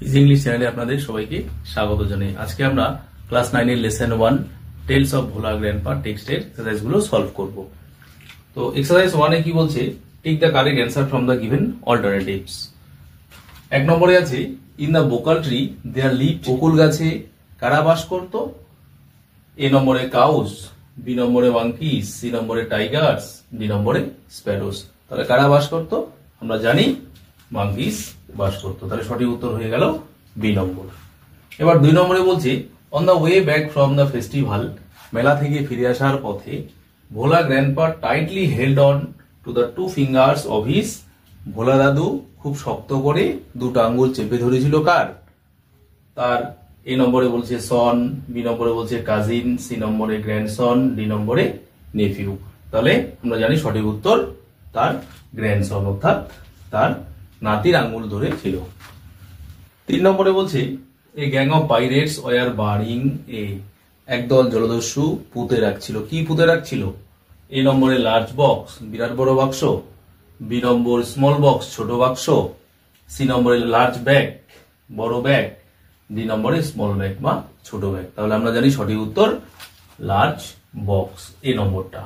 Easy English চ্যানেলে আপনাদের সবাইকে স্বাগত জানাই। আজকে আমরা ক্লাস 9 এর lesson 1 tales of Bhola grandpa টেক্সটের এক্সারসাইজ গুলো সলভ করব। তো এক্সারসাইজ 1 এ কি বলছে, take the correct answer from the given alternatives. এক নম্বরে আছে in the bakul tree there lived, বকুল গাছে কারা বাস করত? এ নম্বরে কাউস, বি নম্বরে মাঙ্কিস, সি নম্বরে টাইগার্স, ডি নম্বরে স্প্যারোস। তাহলে কারা বাস করত? আমরা জানি মাঙ্কিস বাস করত। তাহলে সঠিক উত্তর হয়ে গেল বি নম্বর। এবার 2 নম্বরে বলছে on the way back from the festival, মেলা থেকে ফিরে আসার পথে Bhola grandpa tightly held on to the 2 fingers of his, Bhola দাদু খুব শক্ত করে দুটো আঙ্গুল চেপে ধরেছিল কার? তার। এ নম্বরে বলছে সন, বি নম্বরে বলছে কাজিন, সি নম্বরে গ্র্যান্ডসন, ডি নম্বরে নেফিউ। তাহলে আমরা জানি সঠিক উত্তর তার গ্র্যান্ডসন, অর্থাৎ তার নাতির আঙ্গুল ধরে ছিল। 3 নম্বরে বলছে a gang of pirates were burying a, একদল জলদস্যু পুঁতে রাখছিল। কি পুঁতে রাখছিল? এ নম্বরে লার্জ বক্স, বিরাট বড় বাক্স, বি নম্বর স্মল বক্স, ছোট বাক্স, সি নম্বরে লার্জ ব্যাগ, বড় ব্যাগ, ডি নম্বরে স্মল ব্যাগ বা ছোট ব্যাগ। তাহলে আমরা জানি সঠিক উত্তর লার্জ বক্স, এ নম্বরটা।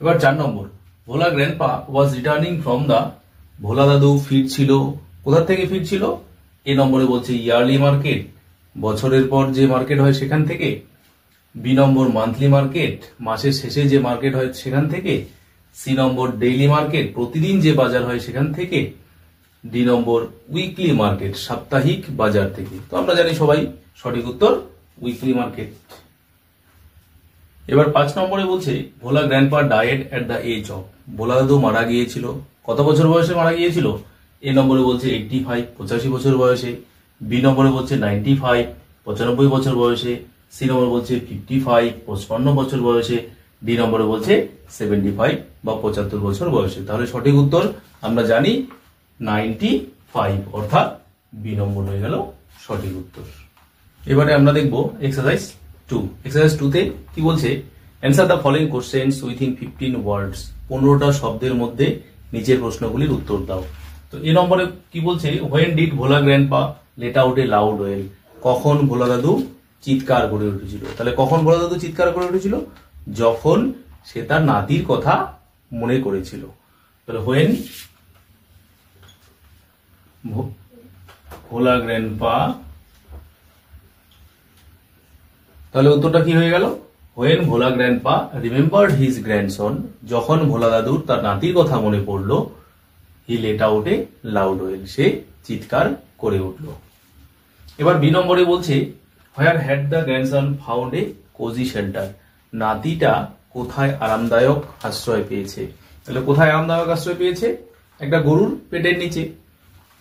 এবার 4 নম্বর, Bhola grandpa was returning from the, Bhola দাদু ফিরছিল। কোথা থেকে ফিরছিল? এ নম্বরে বলছে ইয়ারলি মার্কেট, বছরের পর যে মার্কেট হয় সেখান থেকে, বি নম্বর মান্থলি মার্কেট, মাসের শেষে যে মার্কেট হয় সেখান থেকে, সি নম্বর ডেইলি মার্কেট, প্রতিদিন যে বাজার হয় সেখান থেকে, ডি নম্বর উইকলি মার্কেট, সাপ্তাহিক বাজার থেকে। তো আমরা জানি সবাই সঠিক উত্তর উইকলি মার্কেট। এবার 5 নম্বরে বলছে Bhola grandpa died at the age of, Bhola দাদু মারা গিয়েছিল। কত বছর বয়সে মারা গিয়েছিল? এ নম্বরে বলছে 85, 85 বছর বয়সে, বি নম্বরে বলছে 95, 95 বছর বয়সে, সি নম্বরে বলছে 55, 55 বছর বয়সে, ডি নম্বরে বলছে 75 বা 75 বছর বয়সে। তাহলে সঠিক উত্তর আমরা জানি 95, অর্থাৎ বি নম্বর হয়ে গেল সঠিক উত্তর। এবারে আমরা দেখব এক্সারসাইজ 2। এক্সারসাইজ 2 তে কি বলছে, answer the following questions within 15 ওয়ার্ডস, 15টা শব্দের মধ্যে নিচের প্রশ্নগুলির উত্তর দাও। তো এই নম্বরে কি বলছে, when did Bhola grandpa late out a loud well, কখন ভোলা দাদু চিৎকার করে উঠেছিল? তাহলে কখন ভোলা দাদু চিৎকার করে উঠেছিল? যখন সে তার নাতির কথা মনে করেছিল। তাহলে হোয়েন ভোলা গ্র্যান্ডপা, তাহলে উত্তরটা কি হয়ে গেল? When Bhola grandpa remembered his grandson, যখন ভোলা দাদুর তার নাতির কথা মনে পড়লো, he let out a loud wail, সে চিৎকার করে উঠল। এবার বি নম্বরে বলছে where had the grandson found a cosy shelter, নাতিটা কোথায় আরামদায়ক আশ্রয় পেয়েছে? তাহলে কোথায় আরামদায়ক আশ্রয় পেয়েছে? একটা গরুর পেটের নিচে।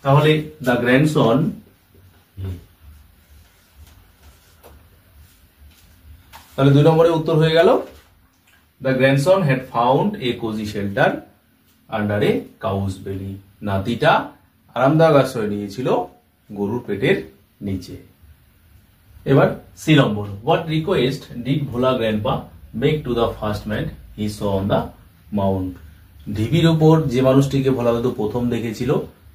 তাহলে দ্য গ্র্যান্ডসন, তাহলে 2 নম্বরে উত্তর হয়ে গেল the grandson had found a cosy shelter under a cow's belly, নাতিটা আরামদায়ক আশ্রয় নিয়েছিল গরুর পেটের নিচে। এবার সি নম্বর, what request did Bhola grandpa make to the first man he saw on the mount, ঢিবির উপর যে মানুষটিকে ভোলা দাদু প্রথম দেখেছিল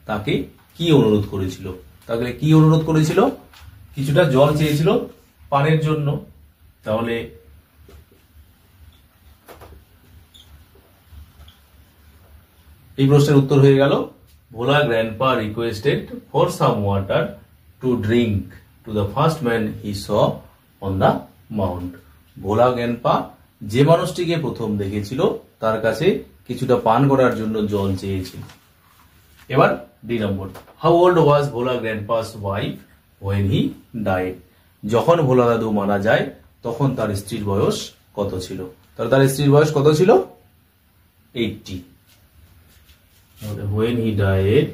তাকে কি অনুরোধ করেছিল? তাকে কি অনুরোধ করেছিল? কিছুটা জল চেয়েছিল পানের জন্য। তাহলে এই প্রশ্নের উত্তর হয়ে গেল Bhola grandpa requested for some water to drink to the first man he saw on the mount, Bhola grandpa যে মানুষটিকে প্রথম দেখেছিল তার কাছে কিছুটা পান করার জন্য জল চেয়েছিল। এবার ডি নম্বর, how old was Bhola grandpa's wife when he died, যখন ভোলা দাদু মারা যায় তখন তার স্ত্রীর বয়স কত ছিল? তাহলে তার স্ত্রীর বয়স কত ছিল? 80। হোয়েন হি ডাইড,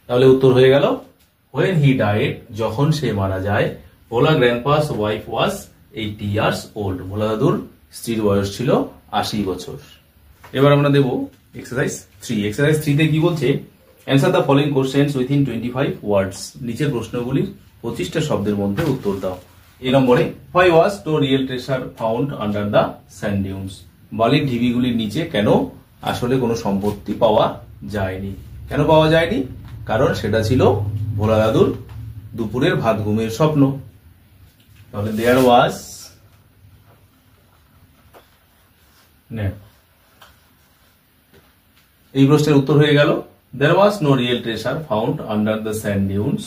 তাহলে উত্তর হয়ে গেল হোয়েন হি ডাইড, যখন সে মারা যায়, ভোলা গ্র্যান্ডপাস ওয়াইফ ওয়াজ 80 ইয়ার্স ওল্ড, ভোলা দাদুর স্ত্রীর বয়স ছিল 80 বছর। এবার আমরা দেব এক্সারসাইজ 3। এক্সারসাইজ 3 তে কি বলছে, answer the following questions within 25 words, নিচের প্রশ্নগুলির 25টা শব্দের মধ্যে উত্তর দাও। এই নম্বরে why was no real treasure found under the sand dunes, বালির ঢিবিগুলির নিচে কেন আসলে কোনো সম্পত্তি পাওয়া যায়নি? কেন পাওয়া যায়নি? কারণ সেটা ছিল ভোলা দাদুর দুপুরের ভাত ঘুমের স্বপ্ন। তাহলে দেয়ার ওয়াজ nap। এই প্রশ্নের উত্তর হয়ে গেল there was no real treasure found under the sand dunes।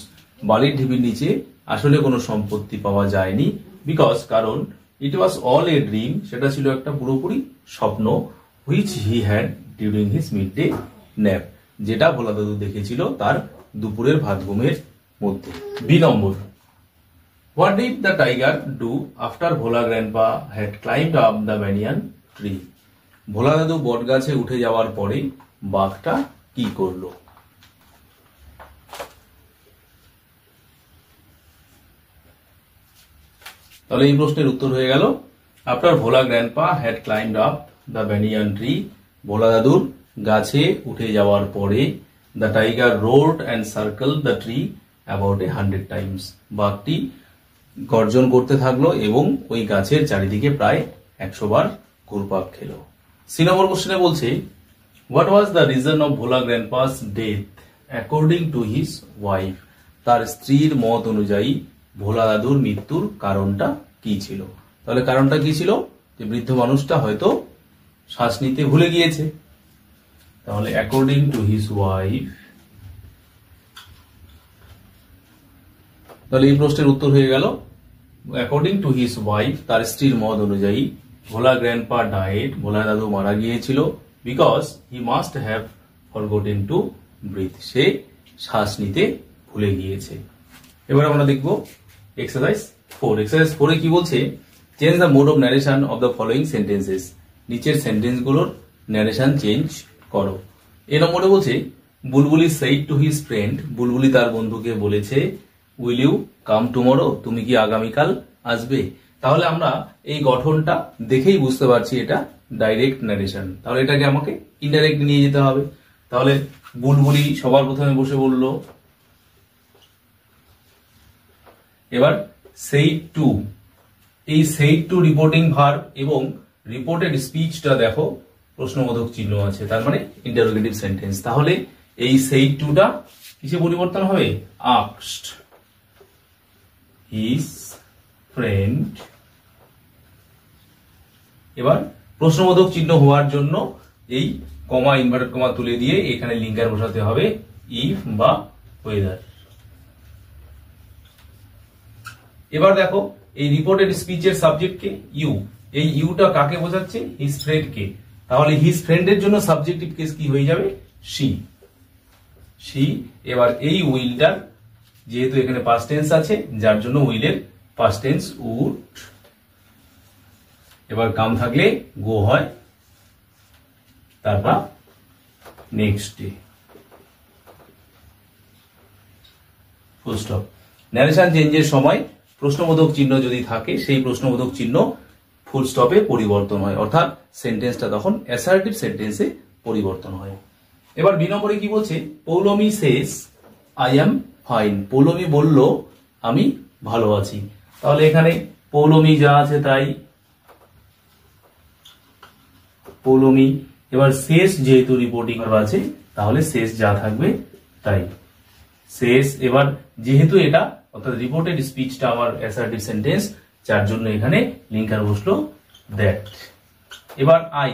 বালির ঢিপির নিচে আসলে কোনো সম্পত্তি পাওয়া যায়নি, বিকজ কারণ it was all a dream, সেটা ছিল একটা পুরোপুরি স্বপ্ন, which he had during his midday nap, যেটা ভোলা দাদু দেখেছিল তার দুপুরের ভাত ঘুমের মধ্যে। বি নম্বর, what did the tiger do after Bhola grandpa had climbed up the banyan tree? ভোলা দাদু বট গাছে উঠে যাওয়ার পরে বাঘটা কি করলো? তাহলে এই প্রশ্নের উত্তর হয়ে গেল after Bhola grandpa had climbed up the banyan tree, Bhola দাদুর গাছে উঠে যাওয়ার পরে the tiger roared and circle the tree about 100 times. বাঘটি গর্জন করতে থাকলো এবং ওই গাছের চারিদিকে প্রায় 100 বার ঘুরপাক খেলো। সি নম্বর কোশ্চেনে বলছে what was the reason of Bhola grandpa's death according to his wife? তার স্ত্রীর মত অনুযায়ী ভোলা দাদুর মৃত্যুর কারণটা কি ছিল? তাহলে কারণটা কি ছিল? যে বৃদ্ধ মানুষটা হয়তো শ্বাস নিতে ভুলে গিয়েছে। তাহলে অ্যাকর্ডিং টু হিজ ওয়াইফ, তাহলে এই প্রশ্নের উত্তর হয়ে গেল অ্যাকর্ডিং টু হিজ ওয়াইফ, তার স্ত্রীর মত অনুযায়ী ভোলা গ্র্যান্ডপা ডায়েড, ভোলা দাদু মারা গিয়েছিল because he must have forgotten to breathe, সে শ্বাস নিতে ভুলে গিয়েছে। এবার আমরা দেখব এক্সারসাইজ 4। এক্সারসাইজ 4 এ কি বলছে? Change the mode of narration of the following sentences. নিচের সেন্টেন্স গুলোর ন্যারেশন চেঞ্জ করো। এ নম্বরে বলছে বুলবুলি সেইড টু হিজ ফ্রেন্ড, বুলবুলি তার বন্ধুকে বলেছে উইল ইউ কাম টুমরো, তুমি কি আগামীকাল আসবে? তাহলে আমরা এই গঠনটা দেখেই বুঝতে পারছি এটা ডাইরেক্ট ন্যারেশন। তাহলে এটাকে আমাকে ইনডাইরেক্ট নিয়ে যেতে হবে। তাহলে বুলবুলি সবার প্রথমে বসে বলল, এবার সেইড টু, এই সেইড টু রিপোর্টিং ভার্ব এবং রিপোর্টেড স্পিচটা দেখো প্রশ্নবোধক চিহ্ন আছে, তার মানে ইন্টারোগেটিভ সেন্টেন্স। তাহলে এই সেইড টুটা কিসে পরিবর্তন হবে? Asked his friend. এবার প্রশ্নবোধক চিহ্ন হওয়ার জন্য এই কমা, ইনভার্টেড কমা তুলে দিয়ে এখানে লিঙ্কার বসাতে হবে ইফ বা ওয়েদার। এবার দেখো এই রিপোর্টেড স্পিচের সাবজেক্ট কে? ইউ। এই ইউটা কাকে বোঝাচ্ছে? হিজ ফ্রেন্ড কে। তাহলে হিজ ফ্রেন্ডের জন্য সাবজেক্টিভ কেস কি হয়ে যাবে? শি। শি। এবার এই উইলটার যেহেতু এখানে পাস্ট টেন্স আছে, যার জন্য উইলের পাস্ট টেন্স উড। এবার কাম থাকলে গো হয়, তারপর next day, full stop. Narration চেঞ্জের সময় প্রশ্নবোধক চিহ্ন যদি থাকে, সেই প্রশ্নবোধক চিহ্ন ফুল স্টপে পরিবর্তন হয়, অর্থাৎ সেন্টেন্সটা তখন অ্যাসার্টিভ সেন্টেন্সে পরিবর্তন হয়। এবার বি নম্বরে কি বলছে? Poulami says I am fine, Poulami বলল আমি ভালো আছি। তাহলে এখানে পৌলমি যা আছে তাই পৌলমি। এবার শেষ যেহেতু রিপোর্টিং আছে, তাহলে শেষ যা থাকবে তাই শেষ। এবার যেহেতু এটা অর্থাৎ রিপোর্টেড স্পিচটা আমার অ্যাসার্টিভ সেন্টেন্স, যার জন্য এখানে লিঙ্কার বসলো দ্যাট। এবার আই,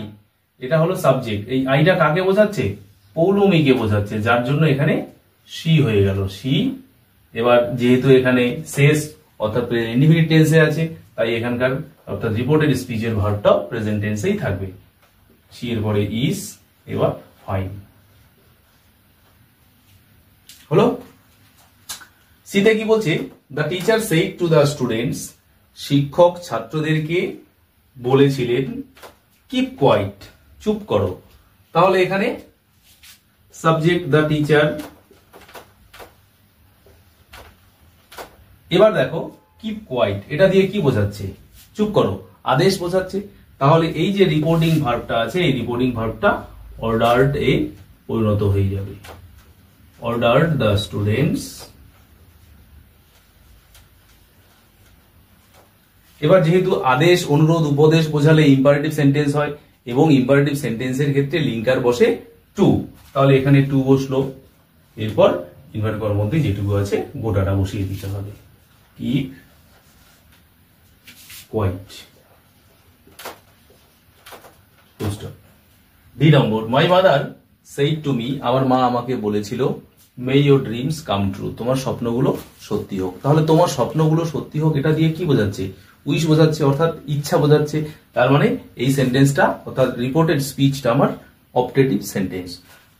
এটা হলো সাবজেক্ট। এই আইটা কাকে বোঝাচ্ছে? পৌলমিকে বোঝাচ্ছে, যার জন্য এখানে সি হয়ে গেল সি। এবার যেহেতু এখানে শেষ অর্থাৎ ইনডিফিনিট টেন্সে আছে, তাই এখানকার অর্থাৎ রিপোর্টেড স্পিচের ভার্বটা প্রেজেন্ট টেন্সেই থাকবে। সি এর পরে ইজ, এবার ফাইন হলো। সিতে কি বলছে? The teacher said to the students, শিক্ষক ছাত্রদেরকে বলেছিলেন কিপ কোয়াইট, চুপ করো। তাহলে এখানে সাবজেক্ট দ্য টিচার। এবার দেখো কিপ কোয়াইট, এটা দিয়ে কি বোঝাচ্ছে? চুপ করো, আদেশ বোঝাচ্ছে। তাহলে এই যে রিপোর্টিং ভার্বটা আছে, এই রিপোর্টিং ভার্বটা অর্ডার্ড এ পরিণত হয়ে যাবে। Ordered the students. এবার যেহেতু আদেশ, অনুরোধ, উপদেশ বোঝালে ইম্পারেটিভ সেন্টেন্স হয় এবং ইম্পারেটিভ সেন্টেন্সের ক্ষেত্রে লিঙ্কার বসে টু, তাহলে এখানে টু বসলো, এরপর ইনভার্ট করার মধ্যে যেটুকু আছে গোটাটা বসিয়ে দিতে হবে। Keep quiet. ডি নম্বর, my mother said to me, আমার মা আমাকে বলেছিল, may your dreams come true, তোমার স্বপ্নগুলো সত্যি হোক। তাহলে তোমার স্বপ্নগুলো সত্যি হোক, এটা দিয়ে কি বোঝাচ্ছে? উইশ বোঝাচ্ছে, অর্থাৎ ইচ্ছা বোঝাচ্ছে। তার মানে এই সেন্টেন্সটা অর্থাৎ রিপোর্টেড স্পিচটা আমার অপটেটিভ সেন্টেন্স।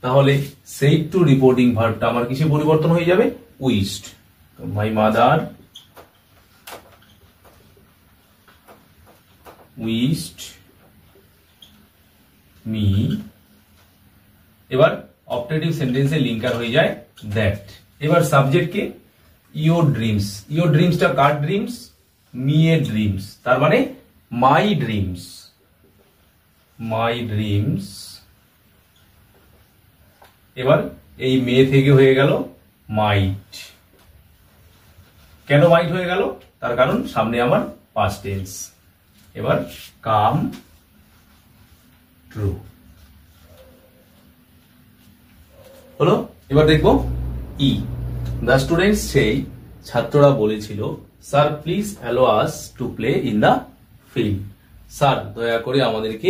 তাহলে সেইড টু রিপোর্টিং ভার্বটা আমার কিসে পরিবর্তন হয়ে যাবে? Wished. My mother wished me, এবার অপটেটিভ সেন্টেন্সে লিঙ্কার হয়ে যায় দ্যাট। এবার সাবজেক্টকে ইওর ড্রিমস, ইওর ড্রিমসটা কার ড্রিমস? মি এর ড্রিমস, তার মানে মাই ড্রিমস, মাই ড্রিমস। এবার এই মে থেকে হয়ে গেল মাইট। কেন মাইট হয়ে গেল? তার কারণ সামনে আমার পাস্ট টেন্স। এবার কাম ট্রু হলো। এবার দেখবো ই, দ্য স্টুডেন্টস সেই, ছাত্ররা বলেছিল, sir please allow us to play in the field, sir দয়া করে আমাদেরকে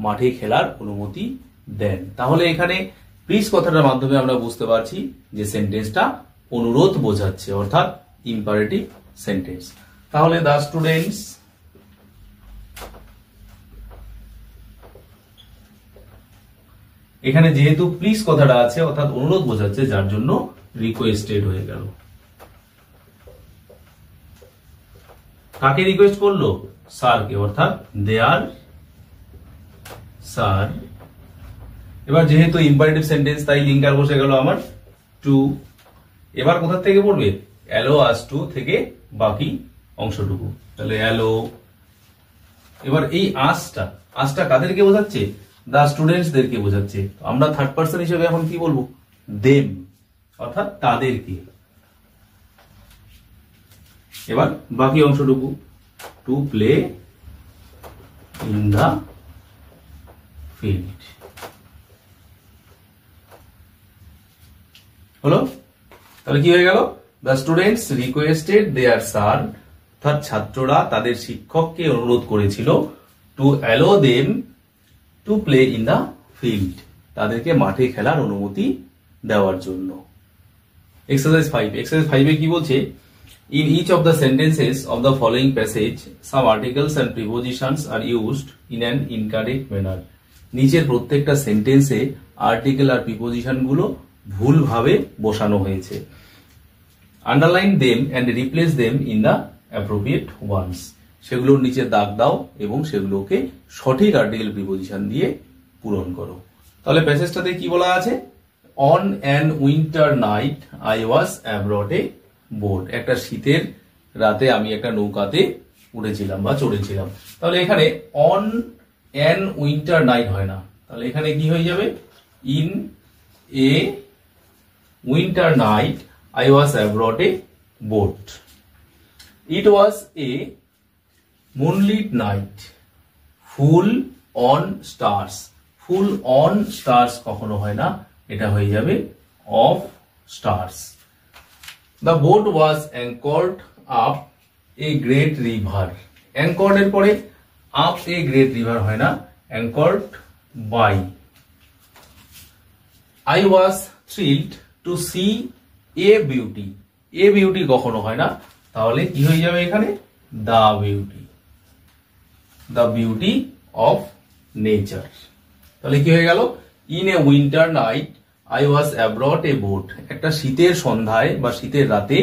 মাঠে খেলার অনুমতি দেন। তাহলে এখানে প্লিজ কথাটার মাধ্যমে আমরা বুঝতে পারছি যে সেন্টেন্সটা অনুরোধ বোঝাচ্ছে, অর্থাৎ ইম্পারেটিভ সেন্টেন্স। তাহলে দ্য স্টুডেন্টস, এখানে যেহেতু প্লিজ কথাটা আছে অর্থাৎ অনুরোধ বোঝাচ্ছে, যার জন্য রিকোয়েস্টেড হয়ে গেল। কাকে রিকোয়েস্ট করলো? স্যারকে, অর্থাৎ দেয়ার স্যার। এবার যেহেতু ইম্পারেটিভ সেন্টেন্স তাই লিঙ্কার বসে গেল আমার টু। এবার কোথা থেকে পড়বে? অ্যালো আস টু থেকে বাকি অংশটুকু, তাহলে অ্যালো। এবার এই আসটা কাদেরকে বোঝাচ্ছে? দা স্টুডেন্টস দেরকে বোঝাচ্ছে। আমরা থার্ড পার্সন হিসেবে এখন কি বলবো? দেম, অর্থাৎ তাদেরকে। এবার বাকি অংশটুকু, to play in the field হলো। তাহলে কি হয়ে গেল? The students requested their sir, অর্থাৎ ছাত্ররা তাদের শিক্ষককে অনুরোধ করেছিল, to allow them to play in the field, তাদেরকে মাঠে খেলার অনুমতি দেওয়ার জন্য। এক্সারসাইজ 5, এক্সারসাইজ 5 এ কি বলছে? In each of the sentences of the following passage some articles and prepositions are used in an incorrect manner. নিচের প্রত্যেকটা সেন্টেন্সে আর্টিকেল আর প্রিপোজিশন গুলো ভুলভাবে বসানো হয়েছে। Underline them and replace them in the appropriate ones, সেগুলোর নিচে দাগ দাও এবং সেগুলোকে সঠিক আর্টিকেল প্রিপোজিশন দিয়ে পূরণ করো। তাহলে প্যাসেজটাতে কি বলা আছে? On an winter night I was abroad a boat, একটা শীতের রাতে আমি একটা নৌকাতে উঠেছিলাম বা চড়েছিলাম। তাহলে এখানে অন অ্যান উইন্টার নাইট হয় না, তাহলে এখানে কি হয়ে যাবে? In a winter night I was abroad a boat. It was a moonlit night full on stars, full on stars কখনো হয় না, এটা হয়ে যাবে of stars. The boat was anchored up a great river, anchored এর পরে up a great river হয় না, anchored by. I was thrilled to see a beauty, a beauty কখনো হয় না, তাহলে কি হয়ে যাবে এখানে? The beauty, the beauty of nature. তাহলে কি হয়ে গেল? In a winter night I was abroad a boat, একটা শীতের সন্ধ্যায় বা শীতের রাতে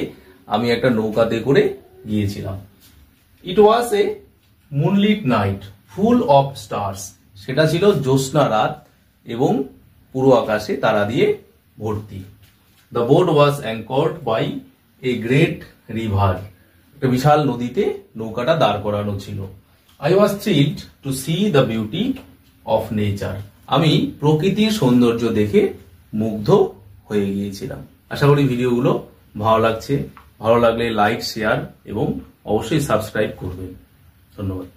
আমি একটা নৌকাতে করে গিয়েছিলাম। It was a moonlit night full of stars, সেটা ছিল জ্যোৎস্না রাত এবং পুরো আকাশে তারা দিয়ে ভর্তি। The boat was anchored by a great river, একটা বিশাল নদীতে নৌকাটা দাঁড় করানো ছিল। I was thrilled to see the beauty of nature, আমি প্রকৃতির সৌন্দর্য দেখে মুগ্ধ হয়ে গিয়েছিলাম। আশা করি ভিডিওগুলো ভালো লাগছে, ভালো লাগলে লাইক, শেয়ার এবং অবশ্যই সাবস্ক্রাইব করবেন। ধন্যবাদ।